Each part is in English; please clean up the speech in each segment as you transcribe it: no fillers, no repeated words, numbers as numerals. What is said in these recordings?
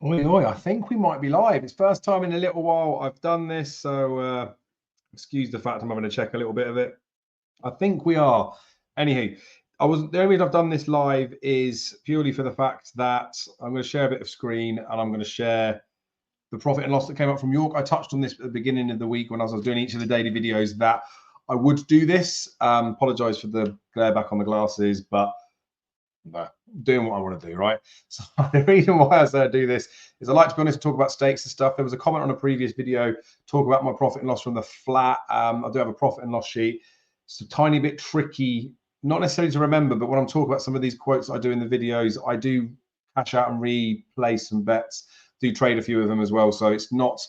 Oi, oi, I think we might be live. It's first time in a little while I've done this, so excuse the fact I'm having to check a little bit of it. I think we are. Anywho, the only reason I've done this live is purely for the fact that I'm going to share a bit of screen and I'm going to share the profit and loss that came up from York. I touched on this at the beginning of the week when I was doing each of the daily videos that I would do this. Apologize for the glare back on the glasses, but doing what I want to do, right? So the reason why I say I do this is I like to be honest, talk about stakes and stuff. There was a comment on a previous video, talk about my profit and loss from the flat. I do have a profit and loss sheet. It's a tiny bit tricky, not necessarily to remember, but when I'm talking about some of these quotes I do in the videos, I do cash out and replay some bets, do trade a few of them as well. So it's not,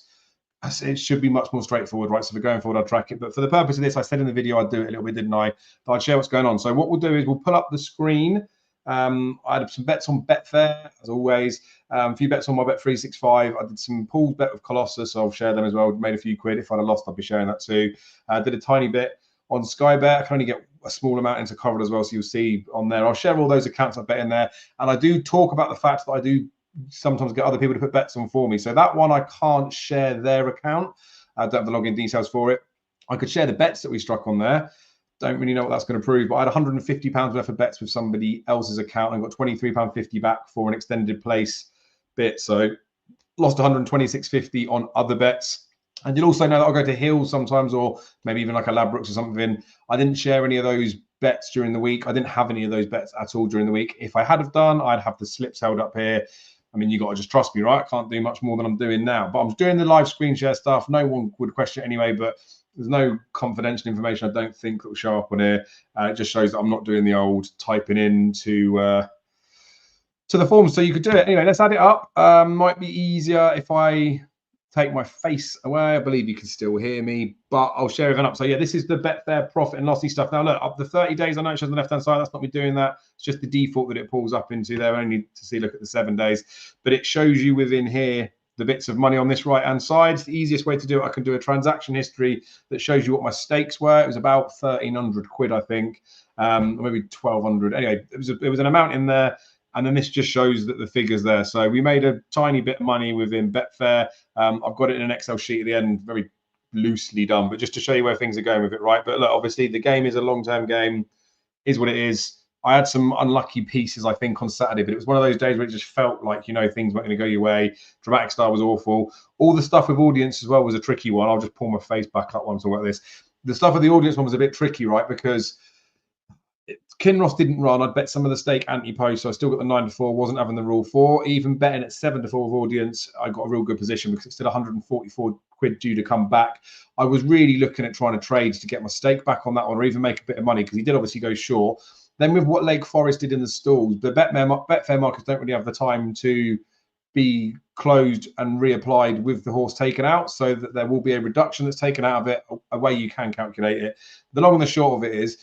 it should be much more straightforward, right? So for going forward, I'll track it. But for the purpose of this, I said in the video I'd do it a little bit, didn't I? But I'd share what's going on. So what we'll do is we'll pull up the screen. I had some bets on Betfair, as always. A few bets on my Bet365. I did some pools bet with Colossus, so I'll share them as well. Made a few quid. If I'd have lost, I'd be sharing that too. Did a tiny bit on Sky Bet. I can only get a small amount into covered as well, so you'll see on there. I'll share all those accounts I bet in there. And I do talk about the fact that I do sometimes get other people to put bets on for me. So that one, I can't share their account. I don't have the login details for it. I could share the bets that we struck on there. Don't really know what that's going to prove, but I had £150 worth of bets with somebody else's account and got £23.50 back for an extended place bit. So lost 126.50 on other bets. And you'll also know that I'll go to Hills sometimes, or maybe even like a Ladbrokes or something. I didn't share any of those bets during the week. I didn't have any of those bets at all during the week. If I had have done, I'd have the slips held up here. I mean, you got to just trust me, right? I can't do much more than I'm doing now. But I'm doing the live screen share stuff. No one would question it anyway, but there's no confidential information I don't think that will show up on here. It just shows that I'm not doing the old typing in to the forms. So you could do it. Anyway, let's add it up. Might be easier if I take my face away. I believe you can still hear me, but I'll share everything up. So yeah, this is the Betfair profit and lossy stuff. Now look, up the 30 days, I know it shows on the left-hand side. That's not me doing that. It's just the default that it pulls up into there. Only to see, look at the 7 days. But it shows you within here the bits of money on this right-hand side. It's the easiest way to do it. I can do a transaction history that shows you what my stakes were. It was about 1,300 quid, I think, or maybe 1,200. Anyway, it was an amount in there. And then this just shows that the figures there. So we made a tiny bit of money within Betfair. I've got it in an Excel sheet at the end, very loosely done, but just to show you where things are going with it, right? But look, obviously the game is a long-term game, is what it is. I had some unlucky pieces, I think, on Saturday, but it was one of those days where it just felt like, you know, things weren't going to go your way. Dramatic Star was awful. All the stuff with audience as well was a tricky one. I'll just pull my face back up once I talk about this. The stuff with the audience one was a bit tricky, right? Because Kinross didn't run. I'd bet some of the stake anti-post, so I still got the 9-4, wasn't having the rule 4. Even betting at 7-4 with audience, I got a real good position because it's still 144 quid due to come back. I was really looking at trying to trade to get my stake back on that one or even make a bit of money because he did obviously go short. Then with what Lake Forest did in the stalls, the Betfair markets don't really have the time to be closed and reapplied with the horse taken out, so that there will be a reduction that's taken out of it, a way you can calculate it. The long and the short of it is,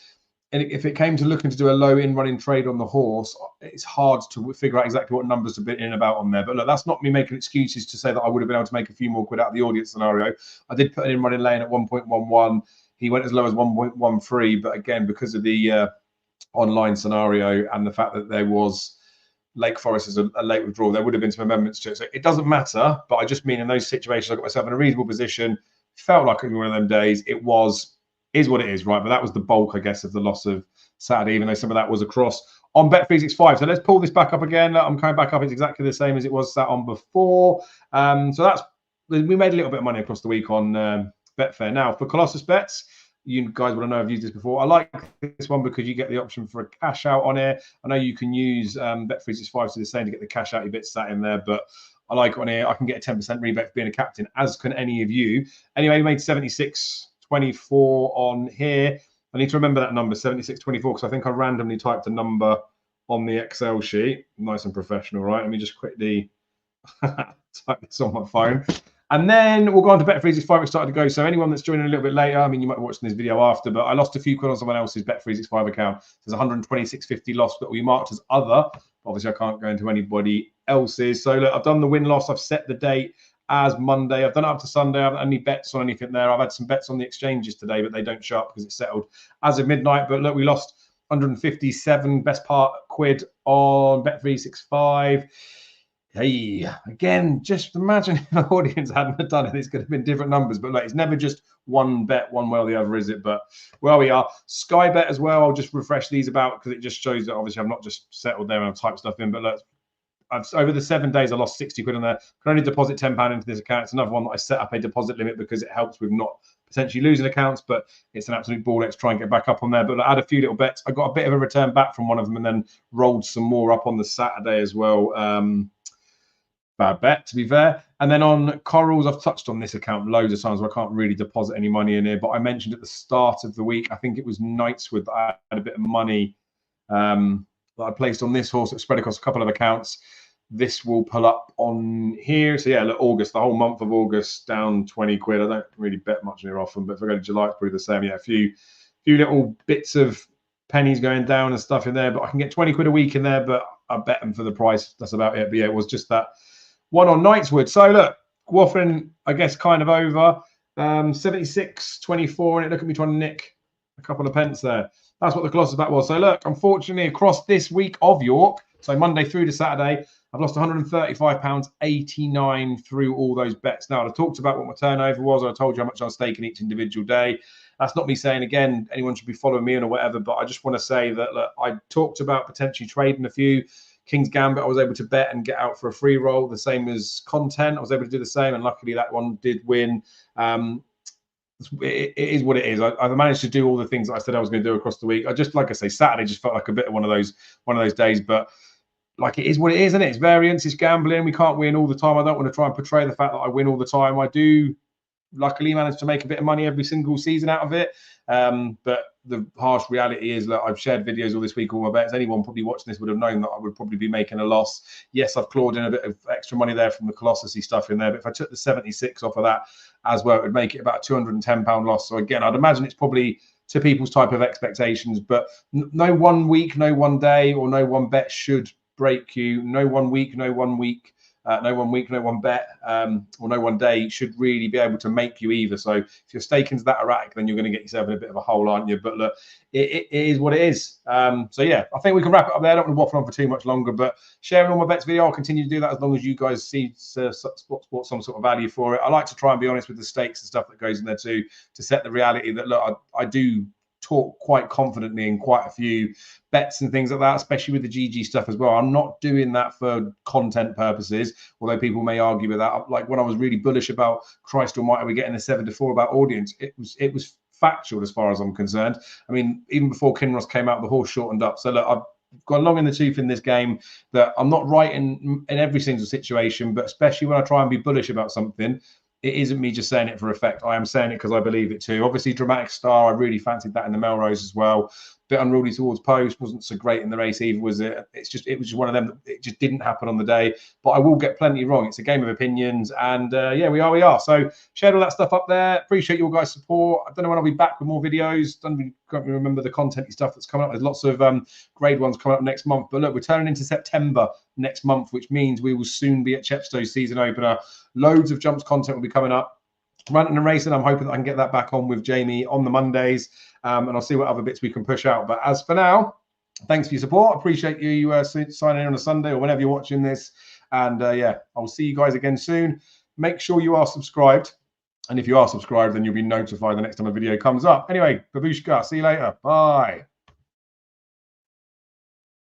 and if it came to looking to do a low in running trade on the horse, it's hard to figure out exactly what numbers to be in about on there. But look, that's not me making excuses to say that I would have been able to make a few more quid out of the audience scenario. I did put an in running lane at 1.11. He went as low as 1.13, but again, because of the online scenario and the fact that there was Lake Forest as a late withdrawal, there would have been some amendments to it. So it doesn't matter, but I just mean in those situations, I got myself in a reasonable position. Felt like it was one of them days. It is what it is, right? But that was the bulk, I guess, of the loss of Saturday, even though some of that was across on Bet365. So let's pull this back up again. I'm coming back up. It's exactly the same as it was sat on before. So we made a little bit of money across the week on Betfair. Now, for Colossus bets, you guys would know I've used this before. I like this one because you get the option for a cash out on here. I know you can use Bet365 to the same to get the cash out your bits sat in there, but I like it on here. I can get a 10% rebate for being a captain, as can any of you. Anyway, we made 76.24 on here. I need to remember that number, 76.24, because I think I randomly typed a number on the Excel sheet. Nice and professional, right? Let me just quickly type this on my phone. And then we'll go on to Bet365. It started to go. So anyone that's joining a little bit later, I mean, you might be watching this video after, but I lost a few quid on someone else's Bet365 account. There's 126.50 loss that we marked as other. Obviously, I can't go into anybody else's. So look, I've done the win-loss. I've set the date as Monday. I've done it up to Sunday. I haven't had any bets on anything there. I've had some bets on the exchanges today, but they don't show up because it's settled as of midnight. But look, we lost 157 best part quid on Bet365. Hey, again, just imagine if the audience hadn't done it, it's going to have been different numbers. But like, it's never just one bet one way or the other, is it? But where we are, Sky Bet as well. I'll just refresh these about because it just shows that obviously I've not just settled there and I've typed stuff in. But look, over the 7 days, I lost 60 quid on there. Can only deposit £10 into this account. It's another one that I set up a deposit limit because it helps with not potentially losing accounts, but it's an absolute ball. Let's try and get back up on there. But I had a few little bets. I got a bit of a return back from one of them and then rolled some more up on the Saturday as well. Bad bet, to be fair. And then on Corals, I've touched on this account loads of times where I can't really deposit any money in here. But I mentioned at the start of the week, I think it was Knightswood that I had a bit of money that I placed on this horse. It spread across a couple of accounts. This will pull up on here. So yeah, look, August, the whole month of August, down 20 quid. I don't really bet much here often, but if I go to July, it's probably the same. Yeah, a few little bits of pennies going down and stuff in there, but I can get 20 quid a week in there, but I bet them for the price. That's about it. But yeah, it was just that one on Knightswood. So look, waffling, I guess, kind of over. 76.24, and it look at me trying to nick a couple of pence there. That's what the Colossus bet was. So look, unfortunately, across this week of York, so Monday through to Saturday, I've lost £135.89 through all those bets. Now, I talked about what my turnover was. I told you how much I was staking each individual day. That's not me saying, again, anyone should be following me or whatever, but I just want to say that look, I talked about potentially trading a few. King's Gambit, I was able to bet and get out for a free roll, the same as Content. I was able to do the same, and luckily that one did win. It is what it is. I've managed to do all the things that I said I was going to do across the week. I just, like I say, Saturday just felt like a bit of one of those days, but like it is what it is, isn't it? It's variance, it's gambling. We can't win all the time. I don't want to try and portray the fact that I win all the time. I do luckily manage to make a bit of money every single season out of it. But the harsh reality is that I've shared videos all this week, all my bets. Anyone probably watching this would have known that I would probably be making a loss. Yes, I've clawed in a bit of extra money there from the Colossus stuff in there, but if I took the 76 off of that as well, it would make it about £210 loss. So again, I'd imagine it's probably to people's type of expectations, but no one week, no one day, or no one bet should break you. No one week, no one bet, or no one day should really be able to make you either. So if your staking's that erratic, then you're going to get yourself in a bit of a hole, aren't you? But look, it is what it is. So yeah, I think we can wrap it up there. I don't want to waffle on for too much longer, but sharing all my bets video, I'll continue to do that as long as you guys see some sort of value for it. I like to try and be honest with the stakes and stuff that goes in there too, to set the reality that look, I do talk quite confidently in quite a few bets and things like that, especially with the GG stuff as well. I'm not doing that for content purposes, although people may argue with that. Like when I was really bullish about Christ Almighty, we're getting a 7-4 about audience. It was factual as far as I'm concerned. I mean, even before Kinross came out, the horse shortened up. So look, I've got long in the tooth in this game that I'm not right in every single situation, but especially when I try and be bullish about something, it isn't me just saying it for effect. I am saying it because I believe it too. Obviously, Dramatic Star, I really fancied that in the Melrose as well. Bit unruly towards post, wasn't so great in the race either, was it? It was just one of them. It just didn't happen on the day. But I will get plenty wrong. It's a game of opinions, and yeah, we are. So shared all that stuff up there. Appreciate your guys' support. I don't know when I'll be back with more videos. Can't remember the content stuff that's coming up. There's lots of grade ones coming up next month. But look, we're turning into September next month, which means we will soon be at Chepstow's season opener. Loads of jumps content will be coming up. Ranting and racing, I'm hoping that I can get that back on with Jamie on the Mondays, and I'll see what other bits we can push out. But as for now, thanks for your support. Appreciate you signing in on a Sunday or whenever you're watching this. And yeah, I'll see you guys again soon. Make sure you are subscribed. And if you are subscribed, then you'll be notified the next time a video comes up. Anyway, babushka, see you later. Bye.